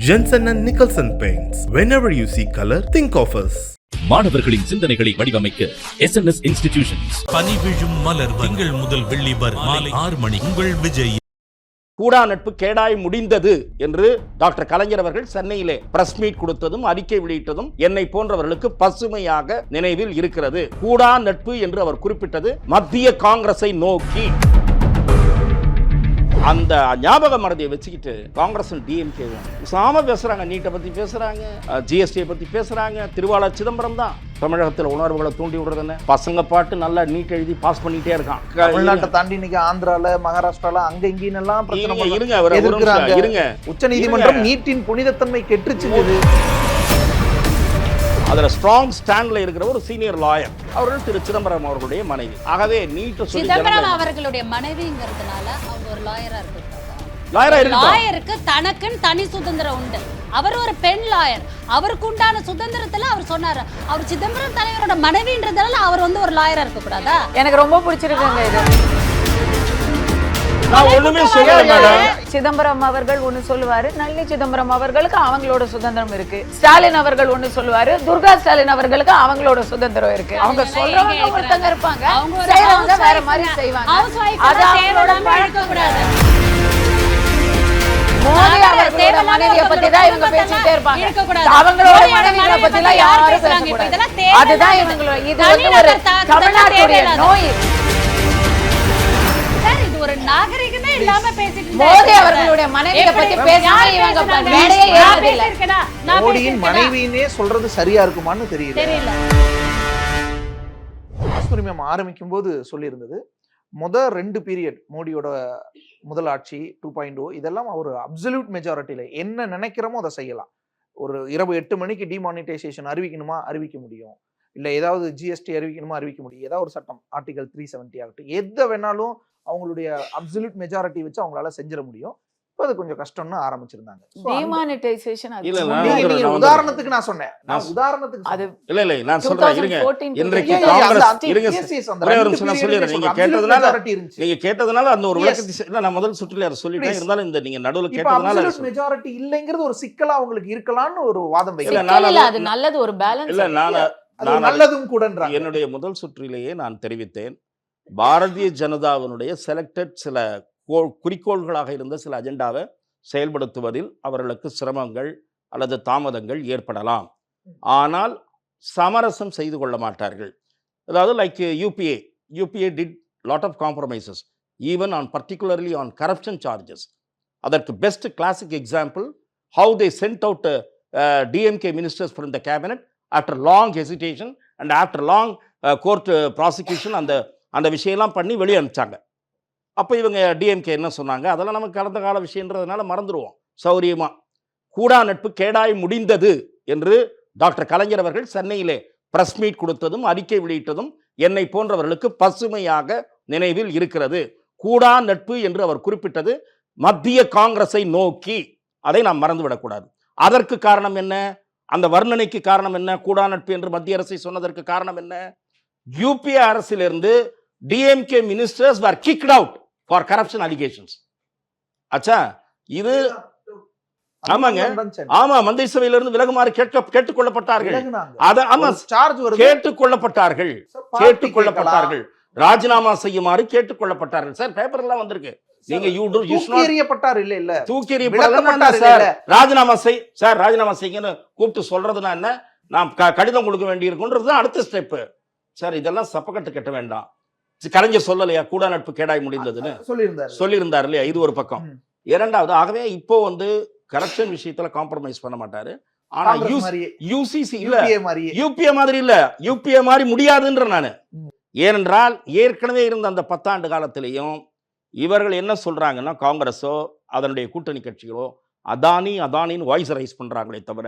Jensen and Nicholson Paints. Whenever you see color, think of us. மாணவர்களின் சிந்தனைகளை வடிவமைக்க SNS Institutions. பனி விழும் மலர் திங்கள் முதல் வெள்ளி வரை மாலை 6 மணி உங்கள் விஜய். கூடா நட்பு கேடாய் முடிந்தது என்று டாக்டர் கலைஞர் அவர்கள் சென்னையிலே பிரஸ் மீட் கொடுத்ததும் அறிக்கை வெளியிட்டதும் என்னை போன்றவர்களுக்கு பசுமையாக நினைவில் இருக்கிறது. கூடா நட்பு என்று அவர் குறிப்பிட்டது மத்திய காங்கிரஸை நோக்கி. அந்த ஞாபக மறதியை வச்சுக்கிட்டு காங்கிரஸ் டிஎம்கே சாம பேசுறாங்க, நீட்டை பத்தி பேசுறாங்க, ஜிஎஸ்டியை பத்தி பேசுறாங்க. திருவாளர் சிதம்பரம் தான் தமிழகத்தில் உணர்வுகளை தூண்டி விடுறதுன்னு பசங்க பாட்டு நல்லா நீட் எழுதி பாஸ் பண்ணிட்டே இருக்கான். தமிழ்நாட்டை தாண்டி இன்னைக்கு ஆந்திரால மகாராஷ்டிரால அங்க இங்கன்னு எல்லாம் இருங்க. உச்ச நீதிமன்றம் நீட்டின் புனிதத்தன்மை கெட்டுச்சுங்குது. அதுல ஸ்ட்ராங் ஸ்டாண்ட்ல இருக்கிற ஒரு சீனியர் லாயர் அவர்கள் திரு சிதம்பரம் அவர்களுடைய மனைவி. ஆகவே நீட் சிதம்பரம் அவர்களுடைய மனைவிங்கிறதுனால அவங்க ஒரு லாயரா லாயருக்கு தனக்குன்னு தனி சுதந்திரம் உண்டு. அவர் ஒரு பெண் லாயர், அவருக்கு உண்டான சுதந்திரத்துல அவர் சொன்னாரு. அவர் சிதம்பரம் தலைவரோட மனைவின்றதால அவர் வந்து ஒரு லாயரா இருக்க கூடாதா? எனக்கு ரொம்ப பிடிச்சிருக்குங்க இது. நான் ஒண்ணுமே சொல்லல மேடம். சிதம்பரம் அவர்கள் ஒண்ணு சொல்லுவாரு, நல்லி சிதம்பரம் அவர்களுக்கு அவங்களோட சுதந்திரம் இருக்கு. ஸ்டாலின் அவர்கள் ஒண்ணு சொல்லுவாரு, துர்கா ஸ்டாலின் அவர்களுக்கு அவங்களோட சுதந்திரம் இருக்கு. அவங்க சொல்றவங்க ஒருத்தங்க இருப்பாங்க, செய்றவங்க வேற மாதிரி செய்வாங்க. அது அவங்களோட பழக்கம் கூடாது. மோடி அவர்களோட மனைவியை பத்தி தான் இவங்க பேசிட்டே இருப்பாங்க, அவங்களோட மனைவியை பத்தி எல்லாம் யாரும் பேசக்கூடாது. அதுதான் இவங்களோட, இது வந்து ஒரு தமிழ்நாட்டுடைய நோய். ஒரு நாகரிகமே இல்லாம பேசிட்டு மோடி அவர்களுடைய மனைவியை பத்தி பேசினா இவங்க மேடையே ஏறதில்ல. மோடியின் மனைவியினே சொல்றது சரியா இருக்குமான்னு தெரியல. உரிமம் ஆரம்பிக்கும் போது சொல்லியிருந்தது, முதல் 2 பீரியட் மோடியோட முதல் ஆட்சி 2.0 இதெல்லாம் ஒரு அப்சல்யூட் மெஜாரிட்டியில என்ன நினைக்கிறோமோ அதை செய்யலாம். ஒரு இரவு 8 மணிக்கு டிமானிட்டைசேஷன் அறிவிக்கணுமா அறிவிக்க முடியும், இல்ல ஏதாவது ஜிஎஸ்டி அறிவிக்கணுமா அறிவிக்க முடியும், ஏதாவது ஒரு சட்டம் ஆர்டிகல் 370 ஆகட்டும், எதை வேணாலும் அவங்களுடைய அப்சல்யூட் மெஜாரிட்டி வச்சு அவங்களால செஞ்சிட முடியும். இப்போ அது கொஞ்சம் கஷ்டம்னு ஆரம்பிச்சிருந்தாங்க. டிமானிட்டைசேஷன் உதாரணத்துக்கு நான் சொன்னேன், உதாரணத்துக்கு அது இல்ல நான் சொல்றேன். இருங்க, இன்றைக்கு காங்கிரஸ் இருங்க சொல்லிடுறேன். நீங்க கேட்டதுனால அந்த ஒரு விளக்கத்தை நான் முதல் சுற்றில சொல்லிட்டேன். இருந்தாலும் இந்த நீங்க நடுவுல கேட்டதுனால மெஜாரிட்டி இல்லைங்கிறது ஒரு சிக்கலா அவங்களுக்கு இருக்கலாம்னு ஒரு வாதம் வைக்கல. அது நல்லது, ஒரு பேலன்ஸ். இல்ல நான் நல்லதும் கூட என்னுடைய முதல் சுற்றிலேயே நான் தெரிவித்தேன், பாரதிய ஜனதாவினுடைய செலக்டட் சில குறிக்கோள்களாக இருந்த சில அஜெண்டாவை செயல்படுத்துவதில் அவர்களுக்கு சிரமங்கள் அல்லது தாமதங்கள் ஏற்படலாம். ஆனால் சமரசம் செய்து கொள்ள மாட்டார்கள். அதாவது like UPA did lot of compromises even on particularly on corruption charges. அதற்கு best classic example, how they sent out DMK ministers from the cabinet after long hesitation and after long court prosecution அந்த விஷயம்லாம் பண்ணி வெளியே அனுப்பிச்சாங்க. அப்போ இவங்க DMK என்ன சொன்னாங்க, அதெல்லாம் நமக்கு கடந்த கால விஷயன்றதுனால மறந்துடுவோம் சௌரியமாக. கூடா நட்பு கேடாய் முடிந்தது என்று டாக்டர் கலைஞர் அவர்கள் சென்னையிலே பிரஸ் மீட் கொடுத்ததும் அறிக்கை வெளியிட்டதும் என்னை போன்றவர்களுக்கு பசுமையாக நினைவில் இருக்கிறது. கூடா நட்பு என்று அவர் குறிப்பிட்டது மத்திய காங்கிரஸை நோக்கி. அதை நாம் மறந்துவிடக்கூடாது. அதற்கு காரணம் என்ன, அந்த வர்ணனைக்கு காரணம் என்ன, கூடா நட்பு என்று மத்திய அரசை சொன்னதற்கு காரணம் என்ன, யூபிஏ அரசிலிருந்து DMK ministers were kicked out for corruption allegations. அச்சா, இது ஆமாங்க, ஆமா, மந்திரி சபையிலிருந்து விலகுமாறு கேட்டுக்கொள்ளப்பட்டார்கள். கேட்டுக்கொள்ளப்பட்டார்கள், ராஜினாமா செய்யுமாறு கேட்டுக்கொள்ளப்பட்டார்கள். சார், பேப்பர் எல்லாம் வந்திருக்கு. நீங்க தூக்கி எறியப்பட்டார் சார், ராஜினாமா செய்யுங்கன்னு கூப்பிட்டு சொல்றதுனா என்ன, நான் கடிதம் கொடுக்க வேண்டி இருக்குன்றது அடுத்த ஸ்டெப். சார், இதெல்லாம் சப்பக்கட்டு கட்ட வேண்டாம். கலைஞர் சொல்லலையா கூடா நட்பு கேடாய் முடிந்ததுன்னு சொல்லியிருந்தார் இல்லையா? இது ஒரு பக்கம். இரண்டாவது, ஆகவே இப்போ வந்து கரப்ஷன் விஷயத்துல காம்ப்ரமைஸ் பண்ண மாட்டாரு. ஆனா யூசிசி இல்ல, யூபிஏ மாதிரி இல்ல, யூபிஏ மாதிரி முடியாதுன்ற நானு. ஏனென்றால் ஏற்கனவே இருந்த அந்த 10 ஆண்டு காலத்திலையும் இவர்கள் என்ன சொல்றாங்கன்னா, காங்கிரஸோ அதனுடைய கூட்டணி கட்சிகளோ அதானின்னு வாய்ஸ் ரைஸ் பண்றாங்களே தவிர,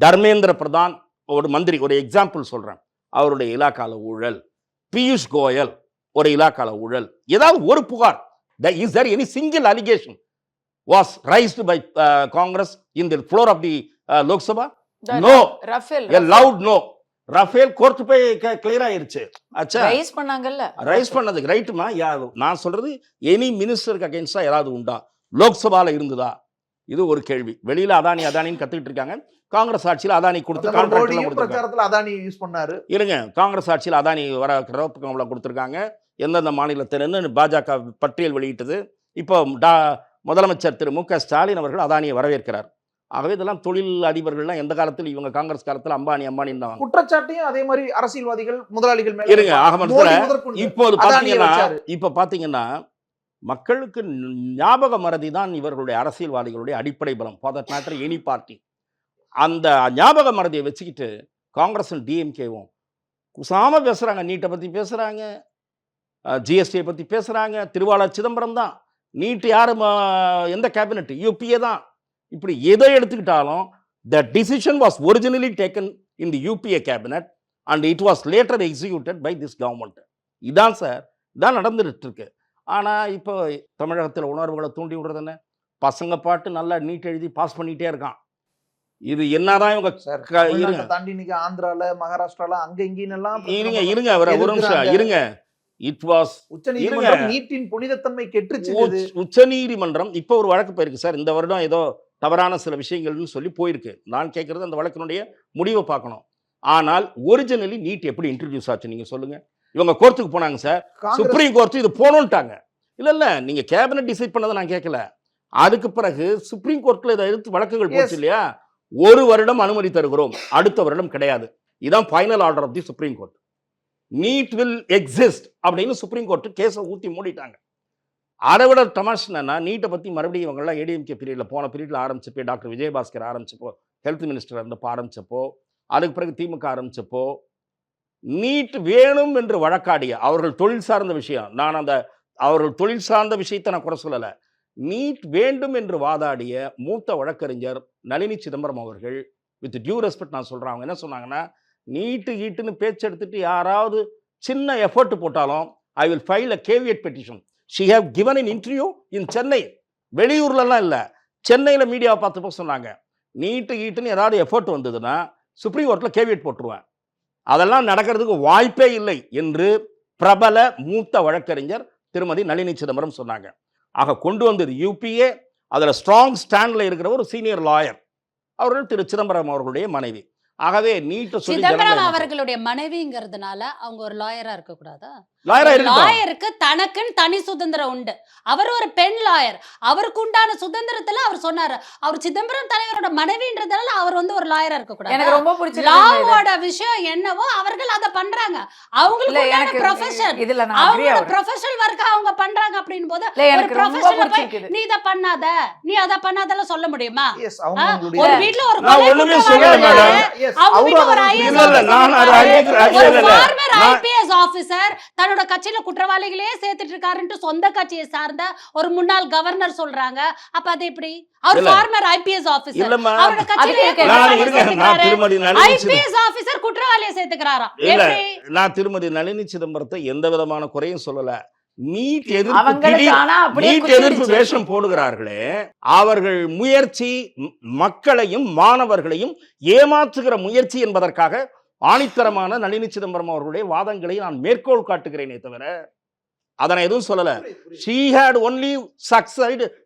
தர்மேந்திர பிரதான் ஒரு மந்திரி, ஒரு எக்ஸாம்பிள் சொல்றேன், அவருடைய இலாக்கால ஊழல், பியூஷ் கோயல் ஒரு இலாக்கால ஊழல், ஏதாவது ஒரு புகார், is there any single allegation was raised by Congress in the floor of the Lok Sabha? No. A loud no. Rafale court போய் கிளியர் ஆயிருச்சு. அச்சா, ரைஸ் பண்ணாங்கல்ல, ரைஸ் பண்ணதுக்கு ரைட்டுமா. நான் சொல்றது எனி மினிஸ்டருக்கு அகைன்ஸ்டா ஏதாவது உண்டா, லோக்சபால இருந்ததா, இது ஒரு கேள்வி. வெளியில அதானின்னு கத்துக்கிட்டு இருக்காங்க. காங்கிரஸ் ஆட்சியில் அதானி கொடுத்து கான்ட்ராக்ட் எல்லாம் கொடுத்தாங்க. பிரச்சாரத்துல அதானி யூஸ் பண்ணாரு. இருங்க, காங்கிரஸ் ஆட்சியில் அதானி வர ரோப்பு கம்பளம் கொடுத்துருக்காங்க. எந்தெந்த மாநிலத்திலிருந்து பாஜக பட்டியல் வெளியிட்டது. இப்போ முதலமைச்சர் திரு மு க ஸ்டாலின் அவர்கள் அதானியை வரவேற்கிறார். ஆகவே இதெல்லாம் தொழில் அதிபர்கள்லாம் எந்த காலத்தில் இவங்க காங்கிரஸ் காலத்தில் அம்பானி தான் குற்றச்சாட்டையும் அதே மாதிரி அரசியல்வாதிகள் முதலாளிகள் மேல இருங்க. இப்போது பாத்தீங்கன்னா மக்களுக்கு ஞாபக மறதி தான் இவர்களுடைய அரசியல்வாதிகளுடைய அடிப்படை பலம். For that matter any party. அந்த ஞாபக மறதியை வச்சுக்கிட்டு காங்கிரஸும் டிஎம்கேவும் குசாம பேசுறாங்க. நீட்டை பத்தி பேசுறாங்க, ஜிஎஸ்டியை பத்தி பேசுறாங்க. திருவாளர் சிதம்பரம் தான். நீட் யாரு எந்த கேபினெட்? யூபிஏ தான். இப்படி எதை எடுத்துக்கிட்டாலும் the decision was originally taken in the UPA cabinet and it was later executed by this government. இதான் சார், இதான் நடந்துட்டு இருக்கு. ஆனால் இப்போ தமிழகத்தில் உணர்வுகளை தூண்டி விடுறது என்ன? பசங்க பாட்டு நல்லா நீட் எழுதி பாஸ் பண்ணிகிட்டே இருக்கான். இது என்னதான் இவங்க தாண்டி இன்னைக்கு ஆந்திரால மகாராஷ்டிரால அங்க இங்கெல்லாம் இருங்க ஒரு நிமிஷம் இருங்க. இட் வாஸ் உச்சநீதிமன்றம் நீட்டின் புனிதத்தன்மை கெட்டுச்சு. உச்சநீதிமன்றம் இப்போ ஒரு வழக்கு போயிருக்கு சார். இந்த வருடம் ஏதோ தவறான சில விஷயங்கள்னு சொல்லி போயிருக்கு. நான் கேட்கறது அந்த வழக்கினுடைய முடிவை பார்க்கணும். ஆனால் ஒரிஜினலி நீட் எப்படி இன்ட்ரடியூஸ் ஆச்சு நீங்க சொல்லுங்க. இவங்க கோர்ட்டுக்கு போனாங்க சார். சுப்ரீம் கோர்ட் இது போனோன்ட்டாங்க. இல்ல நீங்க கேபினட் டிசைட் பண்ணதை நான் கேட்கல. அதுக்கு பிறகு சுப்ரீம் கோர்ட்ல இதை எதிர்த்து வழக்குகள் போச்சு இல்லையா? ஒரு வருடம் அனுமதி தருகிறோம், அடுத்த வருடம் கிடையாது. இதான் final order of the supreme court. NEET will exist அப்படின்னு சுப்ரீம் கோர்ட் கேஸை ஊற்றி மூடிட்டாங்க. அதை விட தமாஷ் என்னன்னா, நீட்டை பற்றி மறுபடியும் இவங்கெல்லாம் ஏடிஎம்கே பீரியடில் போன பீரியடில் ஆரம்பிச்சப்போ, டாக்டர் விஜயபாஸ்கர் ஆரம்பிச்சப்போ, ஹெல்த் மினிஸ்டர் இருந்தப்போ ஆரம்பிச்சப்போ, அதுக்கு பிறகு திமுக ஆரம்பிச்சப்போ, நீட் வேணும் என்று வழக்காடிய அவர்கள் தொழில் சார்ந்த விஷயம், நான் அந்த அவர்கள் தொழில் சார்ந்த விஷயத்தை நான் குறை சொல்லலை. நீட் வேண்டும் என்று வாதாடிய மூத்த வழக்கறிஞர் நளினி சிதம்பரம் அவர்கள், வித் டியூ ரெஸ்பெக்ட் நான் சொல்கிறேன், அவங்க என்ன சொன்னாங்கன்னா, நீட்டுன்னு பேச்சு எடுத்துட்டு யாராவது சின்ன எஃபர்ட் போட்டாலும் I will file a caveat petition. She have given in interview in Chennai. வெளியூர்லலாம் இல்லை, சென்னையில் மீடியாவை பார்த்து போக சொன்னாங்க. நீட்டுன்னு ஏதாவது எஃபர்ட் வந்ததுன்னா சுப்ரீம் கோர்ட்டில் கேவியட் போட்டுருவேன். அதெல்லாம் நடக்கிறதுக்கு வாய்ப்பே இல்லை என்று பிரபல மூத்த வழக்கறிஞர் திருமதி நளினி சிதம்பரம் சொன்னாங்க. ஆக கொண்டு வந்தது யூபிஏ. அதில் ஸ்ட்ராங் ஸ்டாண்டில் இருக்கிற ஒரு சீனியர் லாயர் அவர்கள் திரு சிதம்பரம் அவர்களுடைய மனைவி. ஆகவே நீட் சிதம்பரம் அவர்களுடைய மனைவிங்கிறதுனால அவங்க ஒரு லாயரா இருக்க கூடாதா? லாயருக்கு தனக்குன்னு தனி சுதந்திரம் உண்டு. அவர் ஒரு பெண் லாயர். அவருக்கு உண்டான சுதந்திரத்துல அவர் சொன்னாரு. அவர் சிதம்பரம் தலைவரோட மனைவின்றதால அவர் ஒரு லாயரா இருக்க கூடாது. எனக்கு ரொம்ப பிடிச்ச லாவோட விஷயம் என்னவோ அவர்கள் அதை பண்றாங்க. அவங்களுக்கு ப்ரொஃபஷன், அவங்களோட ப்ரொஃபஷனல் ஒர்க் அவங்க பண்றாங்க. அப்படின் போது ஒரு ப்ரொஃபஷனல் போய் நீ இத பண்ணாத, நீ அத பண்ணாதல சொல்ல முடியுமா? ஒரு வீட்ல ஒரு ஐபிஎஸ் ஆபீசர் தன்னோட கட்சியில குற்றவாளிகளே சேர்த்துட்டு இருக்காருன்னு சொந்த கட்சியை சார்ந்த ஒரு முன்னாள் கவர்னர் சொல்றாங்க. அப்ப அது எப்படி? அவர் ஃபார்மர் ஐபிஎஸ் ஆபீசர், அவரோட கட்சியில ஐபிஎஸ் ஆபீசர் குற்றவாளியை சேர்த்துக்கிறாரா? நான் திருமதி நளினி சிதம்பரத்தை எந்த விதமான குறையும் சொல்லல. நீட் எதிர்ப்பு வேஷம் போடுகிறார்களே, அவர்கள் முயற்சி மக்களையும் மாணவர்களையும் ஏமாற்றுகிற முயற்சி என்பதற்காக ஆணித்தரமான நளினி சிதம்பரம் அவர்களுடைய வாதங்களை நான் மேற்கோள் காட்டுகிறேனே தவிர அதனை எதுவும் சொல்லல. she had only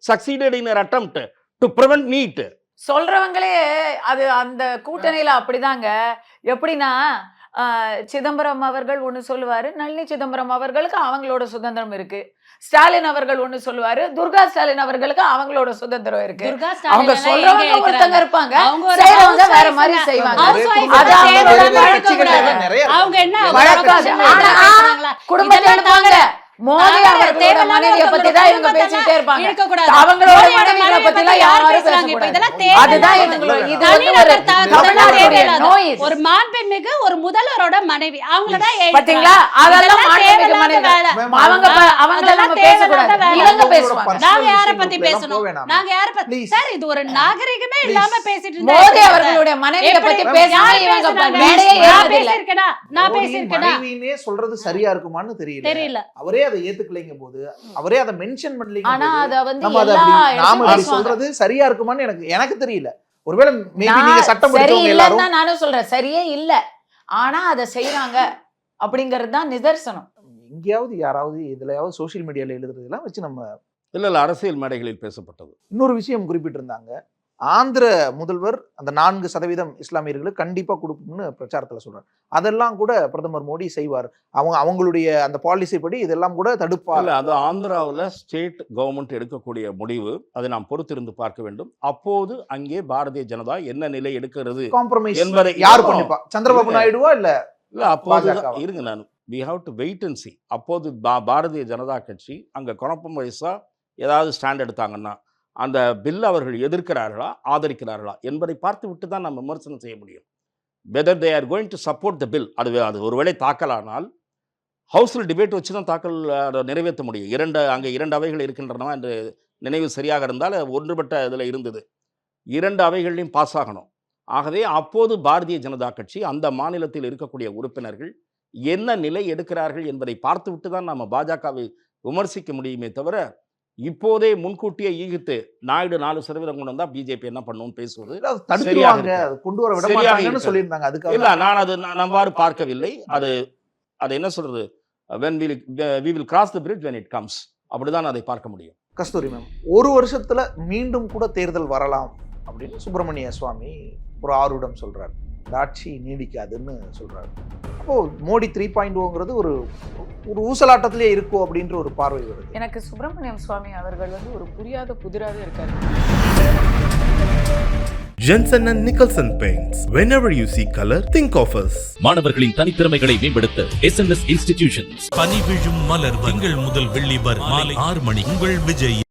succeeded in her attempt to prevent NEET. சொல்றவங்களே அது அந்த கூட்டணியில அப்படிதாங்க. எப்படின்னா சிதம்பரம் அவர்கள் ஒண்ணு சொல்லுவாரு, நளினி சிதம்பரம் அவர்களுக்கு அவங்களோட சுதந்திரம் இருக்கு. ஸ்டாலின் அவர்கள் ஒண்ணு சொல்லுவாரு, துர்கா ஸ்டாலின் அவர்களுக்கு அவங்களோட சுதந்திரம் இருக்கு. அவங்க சொல்றவங்க ஒருத்தங்க இருப்பாங்க, செய்றவங்க வேற மாதிரி செய்வாங்க. அவங்க என்ன குடும்பத்தை எடுப்பாங்க. மோடி அவர்களோட மனைவியை பத்தி தான் இவங்க பேசிட்டே இருப்பாங்க. அவங்களோட மனைவியை பத்தி எல்லாம் யாரும் பேசக்கூடாது. அதுதான் ஒரு மாண்புமிகு ஒரு முதல்வரோட மனைவி அவங்களோட பாத்தீங்களா? அதெல்லாம் மாண்புமிகு மனைவி. அவங்க எல்லாம் பேசக்கூடாது, இவங்க பேசுவாங்க. நாங்க யார பத்தி பேசணும்? நாங்க யார பத்தி? சார் இது ஒரு நாகரிகமே இல்லாம பேசிட்டு இருந்தா மோடி அவர்களுடைய மனைவியை பத்தி பேசினா இவங்க மேடையே ஏறதில்ல. நான் பேசிருக்கேனா? மனைவினே சொல்றது சரியா இருக்குமான்னு தெரியல. அவரே அதை ஏத்துக்கலைங்க போது அவரே அதை மென்ஷன் பண்ணலீங்க. ஆனா அத வந்து நாம அப்படி சொல்றது சரியா இருக்குமான்னு எனக்கு தெரியல. ஒருவேளை மேபி நீங்க சட்டம் படிச்சவங்க எல்லாரும் தான் நானும் சொல்றேன், சரியே இல்ல. ஆனா அத செய்றாங்க அப்படிங்கிறது தான் நிதர்சனம். எங்கேயாவது யாராவது இதுலயாவது சோசியல் மீடியால எழுதுறதெல்லாம் வச்சு நம்ம இல்லை அரசியல் மேடைகளில் பேசப்பட்டது. இன்னொரு விஷயம் குறிப்பிட்டிருந்தாங்க, ஆந்திர முதல்வர் அந்த 4% இஸ்லாமியர்களுக்கு கண்டிப்பா கொடுப்போம்னு பிரச்சாரத்துல சொல்றாரு. அதெல்லாம் கூட பிரதமர் மோடி செய்வார். அவங்களுடைய அந்த பாலிசி படி இதெல்லாம் கூட தடுப்பார். இல்ல, அது ஆந்திராவில் ஸ்டேட் கவர்மெண்ட் எடுக்கக்கூடிய முடிவு. அதை நாம் பொறுத்திருந்து பார்க்க வேண்டும். அப்போது அங்கே பாரதிய ஜனதா என்ன நிலை எடுக்கிறது காம்ப்ரமைஸ் என்பதை யார் பண்ணிப்பா? சந்திரபாபு நாயுடுவா இல்ல அப்போது பாஜகவா? இருங்க, நான் we have to wait and see. அப்போது பாரதிய ஜனதா கட்சி அங்க காம்ப்ரமைஸா ஏதாவது ஸ்டாண்ட் எடுத்தாங்கன்னா அந்த பில் அவர்கள் எதிர்க்கிறார்களா ஆதரிக்கிறார்களா என்பதை பார்த்து விட்டு தான் நம்ம விமர்சனம் செய்ய முடியும். Whether they are going to support the bill, அது ஒருவேளை தாக்கலானால் ஹவுஸில் டிபேட் வச்சு தான் தாக்கல் நிறைவேற்ற முடியும். அங்கே 2 அவைகள் இருக்கின்றன என்று நினைவு சரியாக இருந்தால் ஒன்றுபட்ட இதில் இருந்தது. 2 அவைகளையும் பாஸ் ஆகணும். ஆகவே அப்போது பாரதிய ஜனதா கட்சி அந்த மாநிலத்தில் இருக்கக்கூடிய உறுப்பினர்கள் என்ன நிலை எடுக்கிறார்கள் என்பதை பார்த்து விட்டு தான் நம்ம பாஜகவை விமர்சிக்க முடியுமே தவிர, இப்போதே முன்கூட்டியே ஈகித்து நாயுடு 4% கொண்டு வந்தா பிஜேபி என்ன பண்ணும் பேசுவது தடுத்துவாங்க, கொண்டு வர விட மாட்டாங்கன்னு சொல்லியிருந்தாங்க. அதுக்கு இல்ல, நான் அது நம்பாறு பார்க்கவில்லை. அது என்ன சொல்றது, when we will cross the bridge when it comes, அப்படிதான் அதை பார்க்க முடியும். கஸ்தூரி மேம், 1 வருஷத்துல மீண்டும் கூட தேர்தல் வரலாம் அப்படின்னு சுப்பிரமணிய சுவாமி ஒரு ஆர்வம் சொல்றாரு. இந்த ஆட்சி நீடிக்காதுன்னு சொல்றாரு. அப்போ மோடி 3.0ங்கிறது ஒரு ஊசலாட்டத்திலே இருக்கும் அப்படின்ற ஒரு பார்வை வருது. எனக்கு சுப்பிரமணியம் சுவாமி அவர்கள் வந்து ஒரு புரியாத புதிராக இருக்காரு. Jensen and Nicholson Paints. Whenever you see color, think of us. மாணவர்களின் தனித்திறமைகளை மேம்படுத்த SNS Institutions. பனி விழும் மலர் திங்கள் முதல் வெள்ளி வரை மாலை 6 மணி. உங்கள் விஜய்.